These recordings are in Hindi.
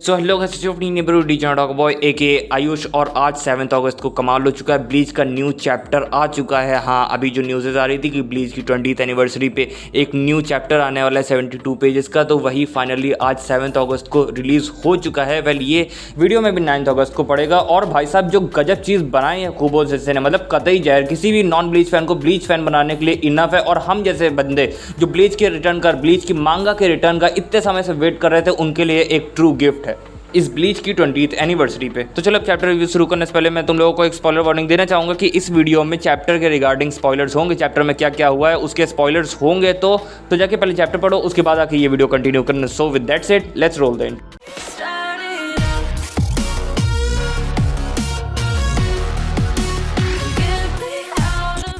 सो हेलो बॉय एके आयुष। और आज 7 अगस्त को कमाल हो चुका है, ब्लीच का न्यू चैप्टर आ चुका है। हाँ, अभी जो न्यूज़ आ रही थी कि ब्लीच की 20th एनिवर्सरी पे एक न्यू चैप्टर आने वाला है 72 पेजेस का, तो वही फाइनली आज 7 अगस्त को रिलीज़ हो चुका है। वेल, ये वीडियो में भी 9 अगस्त को पड़ेगा। और भाई साहब जो गजब चीज़ बनाई है कुबो सेंसेई ने, मतलब कतई जहर किसी भी नॉन ब्लीच फैन को ब्लीच फैन बनाने के लिए इनफ है। और हम जैसे बंदे जो ब्लीच के रिटर्न कर ब्लीच की मांगा के रिटर्न का इतने समय से वेट कर रहे थे, उनके लिए एक ट्रू गिफ्ट है इस ब्लीच की 20th एनिवर्सरी पे। तो चलो अब चैप्टर रिव्यू शुरू करने से पहले मैं तुम लोगों को एक स्पॉइलर वार्निंग देना चाहूंगा कि इस वीडियो में चैप्टर के रिगार्डिंग स्पॉयलर्स होंगे। चैप्टर में क्या क्या हुआ है उसके स्पॉयलर्स होंगे, तो जाके पहले चैप्टर पढ़ो, उसके बाद आके ये वीडियो कंटिन्यू करना। So with that said, let's roll the intro.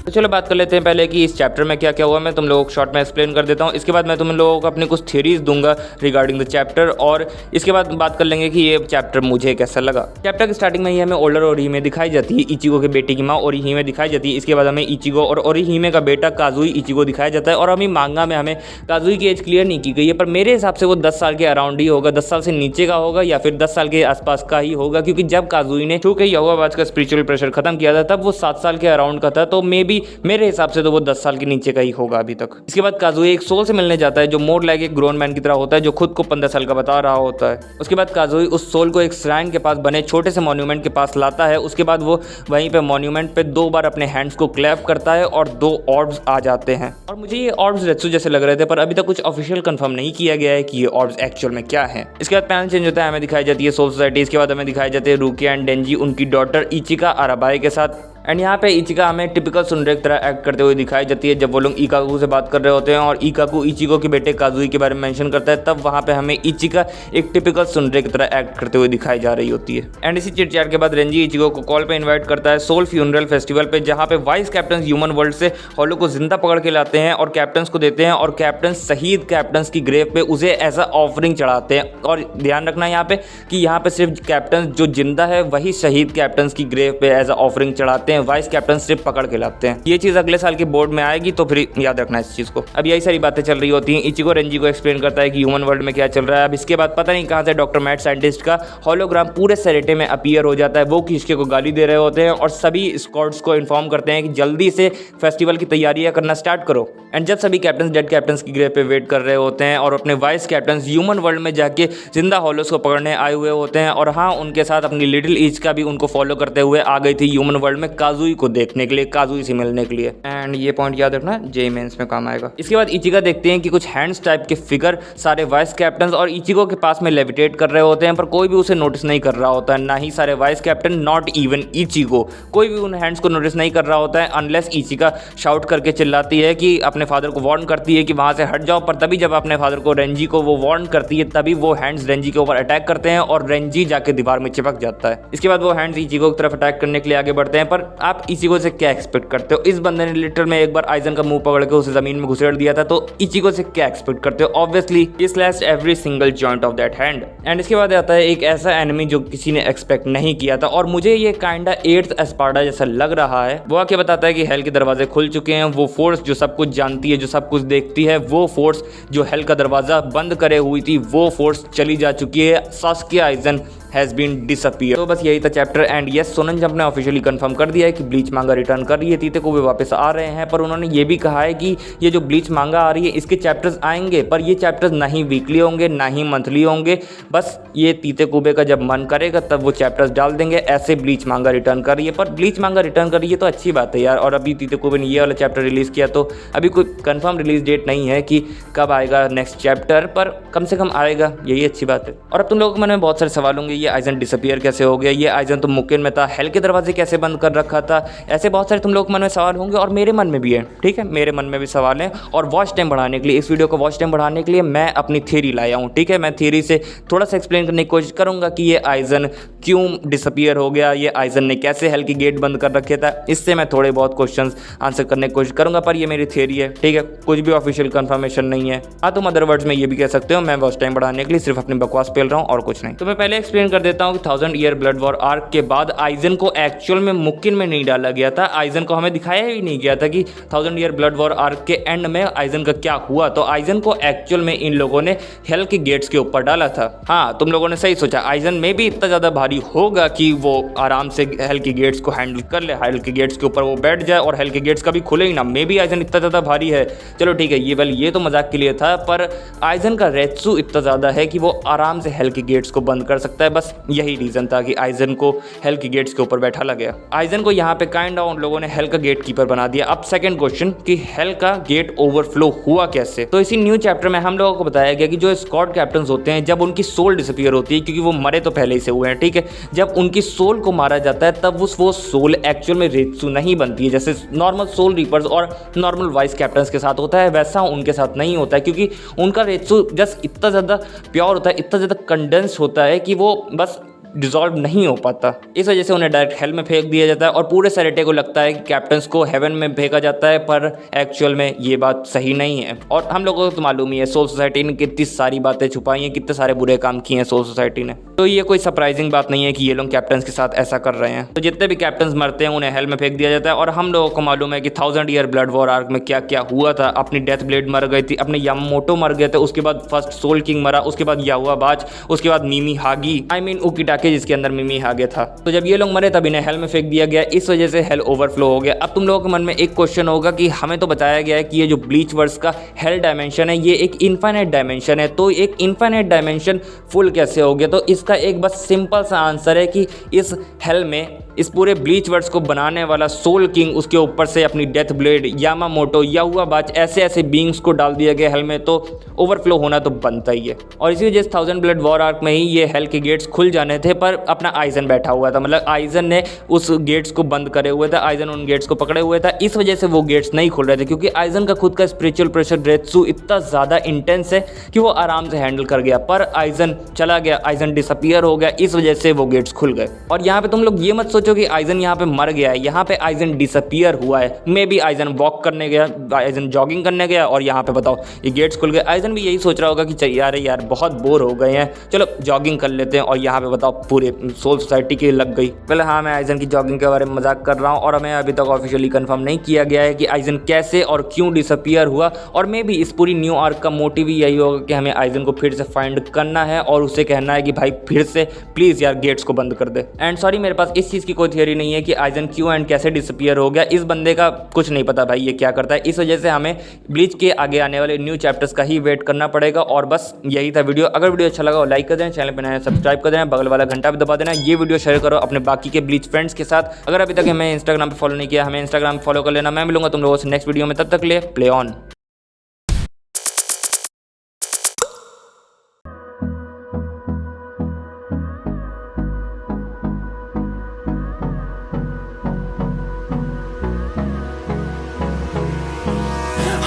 तो चलो बात कर लेते हैं पहले कि इस चैप्टर में क्या क्या हुआ। मैं तुम लोगों को शॉर्ट में एक्सप्लेन कर देता हूँ, इसके बाद मैं तुम लोगों को अपनी कुछ थ्योरीज दूंगा रिगार्डिंग द चैप्टर, और इसके बाद बात कर लेंगे कि ये चैप्टर मुझे कैसा लगा। चैप्टर की स्टार्टिंग में ही हमें ओल्डर ओरिहिमे दिखाई जाती है, इचिगो के बेटे की माँ ओरिहिमे दिखाई जाती है। इसके बाद हमें इचिगो और ओरिहिमे का बेटा काजुई इचिगो दिखाया जाता है। और अभी मांगा में हमें काजुई की एज क्लियर नहीं की गई है, पर मेरे हिसाब से वो 10 साल के अराउंड ही होगा, 10 साल से नीचे का होगा या फिर 10 साल के आसपास का ही होगा, क्योंकि जब काजुई ने छू के याओबाज का स्पिरिचुअल प्रेशर खत्म किया था तब वो 7 साल के अराउंड का था। तो मे बी मेरे हिसाब से तो वो 10 साल के नीचे का ही होगा अभी तक। इसके बाद काजुई एक सोल से मिलने जाता है जो मोर लाइक एक ग्रोन मैन की तरह होता है, जो खुद को 15 साल का बता रहा होता है। उसके बाद काजुई उस सोल को एक श्राइन के पास बने छोटे से मॉन्यूमेंट के पास लाता है। उसके बाद वो वहीं पे मॉन्यूमेंट पे 2 बार अपने हैंड्स को क्लैप करता है और 2 ऑर्ब्स आ जाते हैं। और मुझे ये ऑर्ब्स रेत्सु जैसे लग रहे थे, पर अभी तक कुछ ऑफिशियल कंफर्म नहीं किया गया है कि ये ऑर्ब्स एक्चुअल में क्या है। इसके बाद पैनल चेंज होता है, हमें दिखाई जाती है सोल सोसाइटी। इसके बाद हमें दिखाई जाते हैं रुकिया एंड डेंजी उनकी डॉटर इचिका अराबाई के साथ। एंड यहाँ पे इचिका हमें टिपिकल सुंडरे की तरह एक्ट करते हुए दिखाई जाती है। जब वो लोग इकाकू से बात कर रहे होते हैं और इकाकू इचिको के बेटे काजुई के बारे में मेंशन करता है, तब वहाँ पे हमें इचिका एक टिपिकल सुंडरे की तरह एक्ट करते हुए दिखाई जा रही होती है। एंड इसी चिट चैट के बाद रेंजी इचिको को कॉल पे इन्वाइट करता है सोल फ्यूनरल फेस्टिवल पे, जहाँ पे वाइस कैप्टन ह्यूमन वर्ल्ड से हॉलो को जिंदा पकड़ के लाते हैं और कैप्टन्स को देते हैं, और कैप्टन शहीद कैप्टन्स की ग्रेव पे उसे एज अ ऑफरिंग चढ़ाते हैं। और ध्यान रखना यहाँ पे कि यहाँ पे सिर्फ कैप्टन जो जिंदा है वही शहीद कैप्टन्स की ग्रेव पे एज अ ऑफरिंग चढ़ाते हैं, वाइस कैप्टन सिर्फ पकड़ के लाते हैं। ये चीज अगले साल के बोर्ड में आएगी, तो फिर याद रखना इस चीज को। अब यही सारी बातें चल रही होती हैं। इचिको रेंजी को एक्सप्लेन करता है कि ह्यूमन वर्ल्ड में क्या चल रहा है। अब इसके बाद पता नहीं कहां से डॉक्टर मैड साइंटिस्ट का हॉलोग्राम पूरे सेरेटे में अपीयर हो जाता है। वो किसके को गाली दे रहे होते हैं और सभी स्क्वाड्स को इन्फॉर्म करते हैं कि जल्दी से फेस्टिवल की तैयारियां करना स्टार्ट करो। एंड जब सभी कैप्टन डेड कैप्टन्स की ग्रेव पे वेट कर रहे होते हैं और अपने वाइस कैप्टन ह्यूमन वर्ल्ड में जाके जिंदा हॉलोस को पकड़ने आए हुए होते हैं, और हाँ, उनके साथ अपनी लिटिल ईच का भी उनको फॉलो करते हुए आ गई थी ह्यूमन वर्ल्ड में काजुई को देखने के लिए, काजुई से मिलने के लिए। एंड ये पॉइंट याद रखना, जेई मेंस में काम आएगा। इसके बाद इचिका देखते हैं कि कुछ हैंड्स टाइप के फिगर सारे वाइस कैप्टन और इचिको के पास में लेविटेट कर रहे होते हैं, पर कोई भी उसे नोटिस नहीं कर रहा होता है, ना ही सारे वाइस कैप्टन, नॉट इवन इचिको। कोई भी उन हैंड्स को नोटिस नहीं कर रहा होता है, अनलेस इचिका शाउट करके चिल्लाती है कि अपने फादर को वार्न करती है कि वहां से हट जाओ। पर तभी जब अपने फादर को रेंजी को वो वार्न करती है, तभी वो हैंड्स रेंजी के ऊपर अटैक करते हैं और रेंजी जाके दीवार में चिपक जाता है। इसके बाद वो हैंड्स इचिको की तरफ अटैक करने के लिए आगे बढ़ते हैं। पर आप इचिको से क्या एक्सपेक्ट करते हो? इस बंदे ने लिटर में एक बार आइजन का मुंह पकड़ के उसे जमीन में घुसेड़ दिया था, तो इचिको से क्या एक्सपेक्ट करते हो? Obviously he slashed every single joint of that hand. And इसके बाद आता है एक ऐसा एनिमी जो किसी ने एक्सपेक्ट नहीं किया था, और मुझे ये काइंडा 8th एस्पार्डा जैसा लग रहा है। वो आके बताता है कि हेल के दरवाजे खुल चुके हैं। वो फोर्स जो सब कुछ जानती है, जो सब कुछ देखती है, वो फोर्स जो हेल का दरवाजा बंद करे हुई थी, वो फोर्स चली जा चुकी है। सास्किया आइजन हैज़ बीन डिसअपीयर। तो बस यही था चैप्टर। एंड यस, सोनन जंप ने ऑफिशियली कंफर्म कर दिया है कि ब्लीच मांगा रिटर्न कर रही है, तीते को भी वापस आ रहे हैं। पर उन्होंने ये भी कहा है कि ये जो ब्लीच मांगा आ रही है इसके चैप्टर्स आएंगे, पर ये चैप्टर्स ना ही वीकली होंगे ना ही मंथली होंगे। बस ये तीते कुबे का जब मन करेगा तब वो चैप्टर्स डाल देंगे। ऐसे ब्लीच मांगा रिटर्न कर रही है, पर ब्लीच मांगा रिटर्न कर रही है तो अच्छी बात है यार। और अभी तीते कुबे ने ये वाला चैप्टर रिलीज़ किया, तो अभी कोई कंफर्म रिलीज डेट नहीं है कि कब आएगा नेक्स्ट चैप्टर, पर कम से कम आएगा, यही अच्छी बात है। और अब तुम लोगों के मन में बहुत सारे सवाल होंगे, ये आइजन डिसअपीयर कैसे हो गया, ये आइजन तो मुकिन में था, हेल के दरवाजे कैसे बंद कर रखा था, ऐसे बहुत सारे तुम लोगों के मन में सवाल होंगे, और मेरे मन में भी है। ठीक है, मेरे मन में भी सवाल है। और वॉच टाइम बढ़ाने के लिए, इस वीडियो को वॉच टाइम बढ़ाने के लिए मैं अपनी थ्योरी लाया हूँ। ठीक है, मैं थ्योरी से थोड़ा सा एक्सप्लेन करने की कोशिश करूंगा कि ये आइजन क्यों डिसअपीयर हो गया, ये आइजन ने कैसे हेल की गेट बंद कर रखे था। इससे मैं थोड़े बहुत क्वेश्चन आंसर करने की कोशिश करूंगा, पर ये मेरी थ्योरी है। ठीक है, कुछ भी ऑफिशियल कंफर्मेशन नहीं है। हाँ, तुम अदर वर्ड्स में ये भी कह सकते हो मैं वॉच टाइम बढ़ाने के लिए सिर्फ अपनी बकवास पेल रहा हूँ और कुछ नहीं। तो मैं पहले एक्सप्लेन कर देता हूँ कि 1000 ईयर ब्लड वॉर आर्क के बाद आइजन को एक्चुअल में मुक्किन में नहीं डाला गया था। आइजन को हमें दिखाया ही नहीं गया था कि 1000 ईयर ब्लड वॉर आर्क के एंड में आइजन का क्या हुआ। तो आइजन को एक्चुअल में इन लोगों ने हेल के गेट्स के ऊपर डाला था। हाँ, तुम लोगों ने सही सोचा, आइजन में भी इतना ज़्यादा भारी होगा कि वो आराम से हेल के गेट्स को हैंडल कर ले, हेल के गेट्स के ऊपर वो बैठ जाए और हेल के गेट्स कभी खुले ही ना। मे भी आइजन इतना ज़्यादा भारी है, चलो ठीक है, ये तो मजाक के लिए था, पर आइजन का रेत्सु इतना ज़्यादा है कि वो आराम से हेल के गेट्स को बंद कर सकता है। बस यही रीज़न था कि आइजन को हेल के गेट्स के ऊपर बैठा लगा गया। आइजन को यहाँ पे काइंड ऑफ उन लोगों ने हेल का गेट कीपर बना दिया। अब सेकंड क्वेश्चन कि हेल का गेट ओवरफ्लो हुआ कैसे। तो इसी न्यू चैप्टर में हम लोगों को बताया गया कि जो स्क्वाड कैप्टन होते हैं, जब उनकी सोल डिसअपीयर होती है, क्योंकि वो मरे तो पहले ही से हुए हैं, ठीक है, जब उनकी सोल को मारा जाता है तब वो सोल एक्चुअल में रेत्सु नहीं बनती है। जैसे नॉर्मल सोल रीपर्स और नॉर्मल वाइस कैप्टन्स के साथ होता है, वैसा उनके साथ नहीं होता है, क्योंकि उनका रेत्सु जस्ट इतना ज़्यादा प्योर होता है, इतना ज़्यादा कंडेंस होता है कि वो बस डिसॉल्व नहीं हो पाता। इस वजह से उन्हें डायरेक्ट हेल में फेंक दिया जाता है और पूरे सेरेटे को लगता है कि कैप्टन्स को हेवन में फेंका जाता है, पर एक्चुअल में ये बात सही नहीं है। और हम लोगों को तो मालूम ही है सोल सोसाइटी ने कितनी सारी बातें छुपाई हैं, कितने सारे बुरे काम किए हैं सोल सोसाइटी ने। तो ये कोई सरप्राइजिंग बात नहीं है कि ये लोग कैप्टन्स के साथ ऐसा कर रहे हैं। तो जितने भी कैप्टन्स मरते हैं उन्हें हेल में फेंक दिया जाता है। और हम लोगों को मालूम है कि 1000 ईयर ब्लड वॉर आर्क में क्या क्या हुआ था। अपनी डेथ ब्लेड मर गई थी, अपने यामामोटो मर गए थे, उसके बाद फर्स्ट सोल किंग मरा, उसके बाद याहुआ बाच, उसके बाद मिमी हागी, आई मीन उकिटाके, जिसके अंदर मिमी आगे था। तो जब ये लोग मरे तब इन्हें हेल में फेंक दिया गया, इस वजह से हेल ओवरफ्लो हो गया। अब तुम लोगों के मन में एक क्वेश्चन होगा कि हमें तो बताया गया है कि ये जो ब्लीच वर्स का हेल डायमेंशन है ये एक इनफाइनाइट डायमेंशन है, तो एक इनफाइनाइट डायमेंशन फुल कैसे हो गया। तो इसका एक बस सिंपल सा आंसर है कि इस हेल में इस पूरे ब्लीच वर्स को बनाने वाला सोल किंग, उसके ऊपर से अपनी डेथ ब्लेड, यामामोटो, याहुआ बाच, ऐसे ऐसे बींग्स को डाल दिया गया हेल में, तो ओवरफ्लो होना तो बनता ही है। और इसी वजह से 1000 ब्लड वॉर आर्क में ही ये हेल के गेट्स खुल जाने थे, पर अपना आइजन बैठा हुआ था, मतलब आइजन ने उस गेट्स को बंद करे हुए था, आइजन उन गेट्स को पकड़े हुए था, इस वजह से वो गेट्स नहीं खुल रहे थे, क्योंकि आइजन का खुद का स्पिरिचुअल प्रेशर रेत्सु इतना ज़्यादा इंटेंस है कि वो आराम से हैंडल कर गया। पर आइजन चला गया, आइजन डिसअपीयर हो गया, इस वजह से वो गेट्स खुल गए। और यहाँ पे तुम लोग ये मत सोचो कि आइजन यहाँ पे मर गया है, यहाँ पे आइजन डिसअपीयर हुआ है। मे बी आइजन वॉक करने गया, आइजन जॉगिंग करने गया और यहाँ पे बताओ ये गेट्स खुल गए। आइजन भी यही सोच रहा होगा कि यार बहुत बोर हो गए हैं, चलो जॉगिंग कर लेते हैं, और यहाँ पे बताओ पूरे सोल सोसाइटी की लग गई। पहले हाँ, मैं आइजन की जॉगिंग के बारे में मजाक कर रहा हूँ और हमें अभी तक ऑफिशियली कंफर्म नहीं किया गया है कि आइजन कैसे और क्यों डिसअपीयर हुआ। और मे बी इस पूरी न्यू आर्क का मोटिव ही यही होगा कि हमें आइजन को फिर से फाइंड करना है और उसे कहना है कि भाई फिर से प्लीज़ यार गेट्स को बंद कर दे। एंड सॉरी, मेरे पास इस चीज़ की कोई थियरी नहीं है कि आइजन क्यों एंड कैसे डिसअपीयर हो गया। इस बंदे का कुछ नहीं पता भाई ये क्या करता है, इस वजह से हमें ब्लीच के आगे आने वाले न्यू चैप्टर्स का ही वेट करना पड़ेगा। और बस यही था वीडियो। अगर वीडियो अच्छा लगा हो लाइक कर देना, चैनल पर नया सब्सक्राइब कर देना, बगल वाला घंटा भी दबा देना, ये वीडियो शेयर करो अपने बाकी के ब्लीच फ्रेंड्स के साथ। अगर अभी तक हमें इंस्टाग्राम पे फॉलो नहीं किया, हमें इंस्टाग्राम पे फॉलो कर लेना। मैं मिलूंगा तुम लोगों से नेक्स्ट वीडियो में, तब तक ले play on.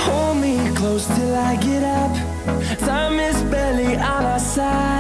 Hold me close till I get up. Time is barely on our side.